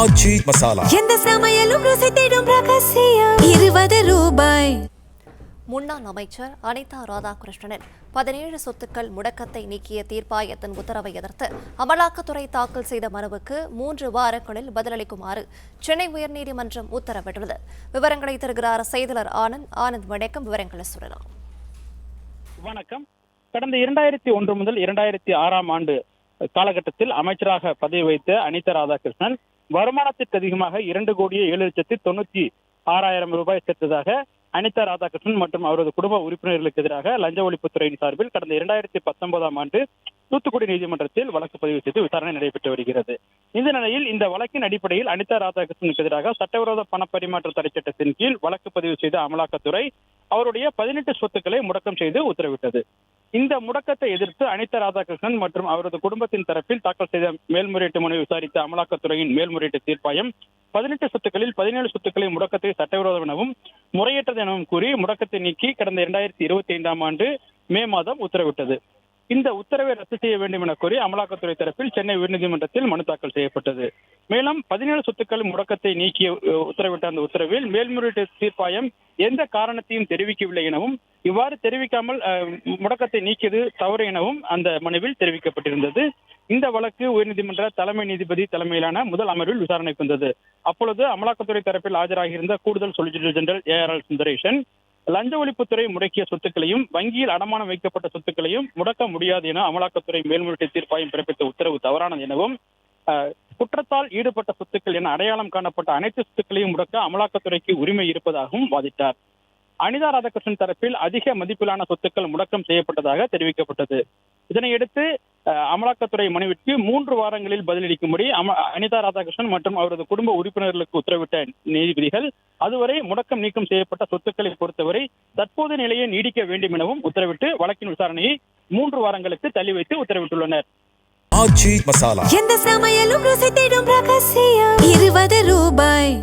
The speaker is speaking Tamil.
ஆச்சி மசாலா. எந்த சமையலும் ருசி தேடும் ரகசியம். 20 ரூபாய். முன்னாள் அமைச்சர் அனிதா ராதாகிருஷ்ணனின் 17 சொத்துக்கள் முடக்கத்தை நீக்கிய தீர்ப்பாயத்தின் உத்தரவை எதிர்த்து அமலாக்கத்துறை தாக்கல் செய்த மனுவுக்கு 3 வாரங்களில் பதிலளிக்குமாறு சென்னை உயர்நீதிமன்றம் உத்தரவிட்டுள்ளது. விவரங்களை தருகிறார் செய்தியாளர் ஆனந்த். வணக்கம், விவரங்களை சொல்லலாம். வணக்கம். கடந்த 2001 முதல் 2006 ஆண்டு காலகட்டத்தில் அமைச்சராக பதவி வைத்த அனிதா ராதாகிருஷ்ணன் வருமானத்திற்கு அதிகமாக 2,07,96,000 ரூபாய் சேர்த்ததாக அனிதா ராதாகிருஷ்ணன் மற்றும் அவரது குடும்ப உறுப்பினர்களுக்கு எதிராக லஞ்ச ஒழிப்புத்துறையின் சார்பில் கடந்த 2019 ஆண்டு தூத்துக்குடி நீதிமன்றத்தில் வழக்கு பதிவு செய்து விசாரணை நடைபெற்று வருகிறது. இந்த நிலையில் இந்த வழக்கின் அடிப்படையில் அனிதா ராதாகிருஷ்ணனுக்கு எதிராக சட்டவிரோத பணப்பரிமாற்ற தடை சட்டத்தின் கீழ் வழக்கு பதிவு செய்த அமலாக்கத்துறை அவருடைய 18 சொத்துக்களை முடக்கம் செய்து உத்தரவிட்டது. இந்த முடக்கத்தை எதிர்த்து அனிதா ராதாகிருஷ்ணன் மற்றும் அவரது குடும்பத்தின் தரப்பில் தாக்கல் செய்த மேல்முறையீட்டு மனு விசாரித்த அமலாக்கத்துறையின் மேல்முறையீட்டு தீர்ப்பாயம் 18 சொத்துக்களில் 17 சொத்துக்களை முடக்கத்தை சட்டவிரோதம் எனவும் முறையற்றது எனவும் கூறி முடக்கத்தை நீக்கி கடந்த 2025 ஆண்டு மே மாதம் உத்தரவிட்டது. இந்த உத்தரவை ரத்து செய்ய வேண்டும் என கோரி அமலாக்கத்துறை தரப்பில் சென்னை உயர்நீதிமன்றத்தில் மனு தாக்கல் செய்யப்பட்டது. மேலும் 17 சொத்துக்கள் முடக்கத்தை நீக்கிய உத்தரவிட்ட அந்த உத்தரவில் மேல்முறையீட்டு தீர்ப்பாயம் எந்த காரணத்தையும் தெரிவிக்கவில்லை எனவும் இவ்வாறு தெரிவிக்காமல் முடக்கத்தை நீக்கியது தவறு எனவும் அந்த மனுவில் தெரிவிக்கப்பட்டிருந்தது. இந்த வழக்கு உயர்நீதிமன்ற தலைமை நீதிபதி தலைமையிலான முதல் அமர்வில் விசாரணைக்கு வந்தது. அப்பொழுது அமலாக்கத்துறை தரப்பில் ஆஜராகியிருந்த கூடுதல் சொலிசிட்டர் ஜெனரல் ARL சுந்தரேசன் லஞ்ச ஒழிப்புத்துறை முடக்கிய சொத்துக்களையும் வங்கியில் அடமானம் வைக்கப்பட்ட சொத்துக்களையும் முடக்க முடியாது என அமலாக்கத்துறை மேல்முறையீட்டு தீர்ப்பாயம் பிறப்பித்த உத்தரவு தவறானது எனவும் குற்றத்தால் ஈடுபட்ட சொத்துக்கள் என அடையாளம் காணப்பட்ட அனைத்து சொத்துக்களையும் முடக்க அமலாக்கத்துறைக்கு உரிமை இருப்பதாகவும் வாதிட்டார். அனிதா ராதாகிருஷ்ணன் தரப்பில் அதிக மதிப்பிலான சொத்துக்கள் முடக்கம் செய்யப்பட்டதாக தெரிவிக்கப்பட்டது. இதனையடுத்து அமலாக்கத்துறை மனுவிற்கு 3 வாரங்களில் பதிலளிக்கும்படி அனிதா ராதாகிருஷ்ணன் மற்றும் அவரது குடும்ப உறுப்பினர்களுக்கு உத்தரவிட்ட நீதிபதிகள் அதுவரை முடக்கம் நீக்கம் செய்யப்பட்ட சொத்துக்களை பொறுத்தவரை தற்போதைய நிலையை நீடிக்க வேண்டும் எனவும் உத்தரவிட்டு வழக்கின் விசாரணையை 3 வாரங்களுக்கு தள்ளி வைத்து உத்தரவிட்டுள்ளனர். ஆச்சி மசாலா. எந்த சமையலும் ருசி தேடும் ரகசியம். 20 ரூபாய்.